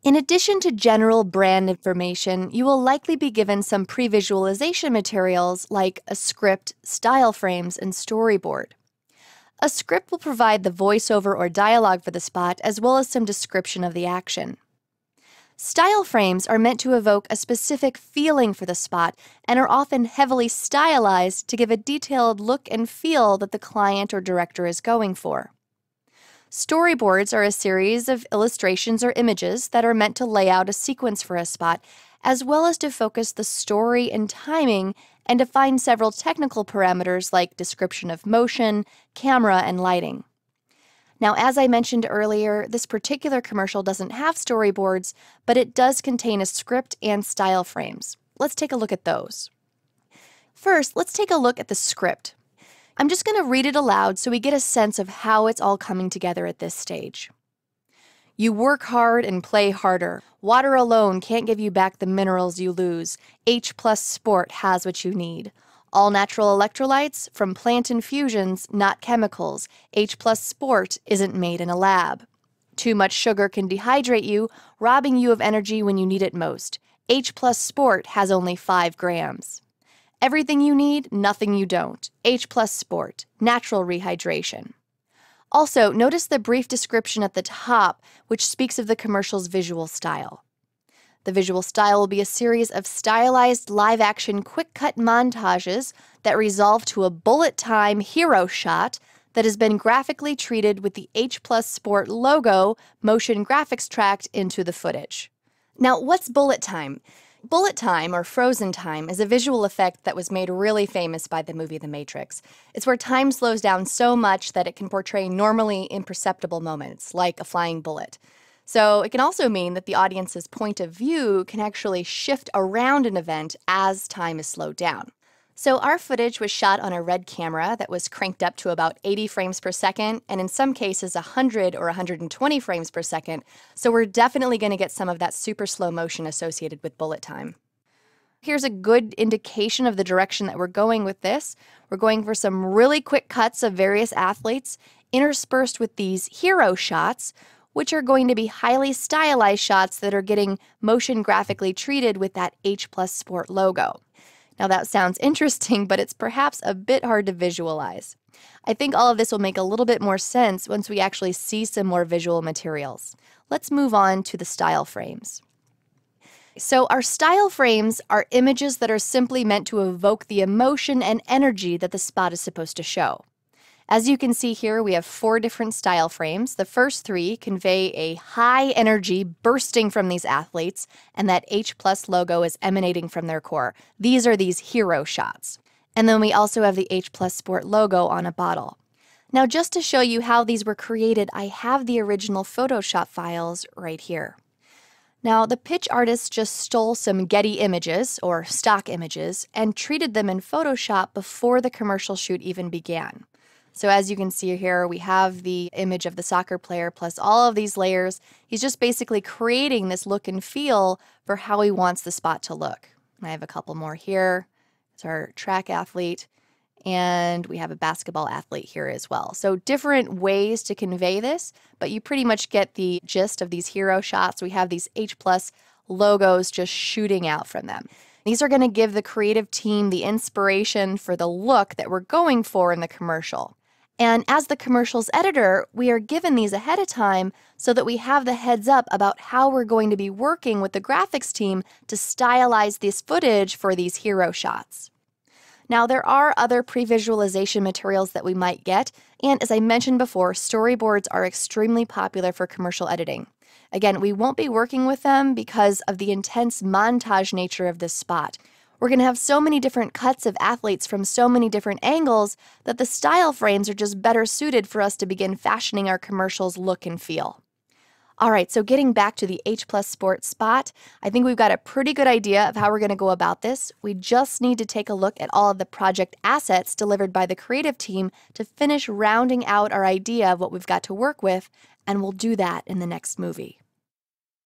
In addition to general brand information, you will likely be given some pre-visualization materials like a script, style frames, and storyboard. A script will provide the voiceover or dialogue for the spot, as well as some description of the action. Style frames are meant to evoke a specific feeling for the spot and are often heavily stylized to give a detailed look and feel that the client or director is going for. Storyboards are a series of illustrations or images that are meant to lay out a sequence for a spot, as well as to focus the story and timing and define several technical parameters like description of motion, camera, and lighting. Now, as I mentioned earlier, this particular commercial doesn't have storyboards, but it does contain a script and style frames. Let's take a look at those. First, let's take a look at the script. I'm just going to read it aloud so we get a sense of how it's all coming together at this stage. You work hard and play harder. Water alone can't give you back the minerals you lose. H+ Sport has what you need. All natural electrolytes from plant infusions, not chemicals. H+ Sport isn't made in a lab. Too much sugar can dehydrate you, robbing you of energy when you need it most. H+ Sport has only 5 grams. Everything you need, nothing you don't. H+ Sport, natural rehydration. Also, notice the brief description at the top, which speaks of the commercial's visual style. The visual style will be a series of stylized live-action quick-cut montages that resolve to a bullet time hero shot that has been graphically treated with the H+ Sport logo motion graphics tracked into the footage. Now, what's bullet time? Bullet time, or frozen time, is a visual effect that was made really famous by the movie The Matrix. It's where time slows down so much that it can portray normally imperceptible moments, like a flying bullet. So it can also mean that the audience's point of view can actually shift around an event as time is slowed down. So our footage was shot on a RED camera that was cranked up to about 80 frames per second, and in some cases 100 or 120 frames per second, so we're definitely going to get some of that super slow motion associated with bullet time. Here's a good indication of the direction that we're going with this. We're going for some really quick cuts of various athletes, interspersed with these hero shots, which are going to be highly stylized shots that are getting motion graphically treated with that H+ Sport logo. Now that sounds interesting, but it's perhaps a bit hard to visualize. I think all of this will make a little bit more sense once we actually see some more visual materials. Let's move on to the style frames. So our style frames are images that are simply meant to evoke the emotion and energy that the spot is supposed to show. As you can see here, we have 4 different style frames. The first 3 convey a high energy bursting from these athletes, and that H+ logo is emanating from their core. These are these hero shots. And then we also have the H+ Sport logo on a bottle. Now, just to show you how these were created, I have the original Photoshop files right here. Now, the pitch artist just stole some Getty images, or stock images, and treated them in Photoshop before the commercial shoot even began. So as you can see here, we have the image of the soccer player plus all of these layers. He's just basically creating this look and feel for how he wants the spot to look. And I have a couple more here. It's our track athlete, and we have a basketball athlete here as well. So different ways to convey this, but you pretty much get the gist of these hero shots. We have these H+ logos just shooting out from them. These are going to give the creative team the inspiration for the look that we're going for in the commercial. And as the commercial's editor, we are given these ahead of time so that we have the heads up about how we're going to be working with the graphics team to stylize this footage for these hero shots. Now, there are other pre-visualization materials that we might get, and as I mentioned before, storyboards are extremely popular for commercial editing. Again, we won't be working with them because of the intense montage nature of this spot. We're going to have so many different cuts of athletes from so many different angles that the style frames are just better suited for us to begin fashioning our commercial's look and feel. All right, so getting back to the H+ Sport spot, I think we've got a pretty good idea of how we're going to go about this. We just need to take a look at all of the project assets delivered by the creative team to finish rounding out our idea of what we've got to work with, and we'll do that in the next movie.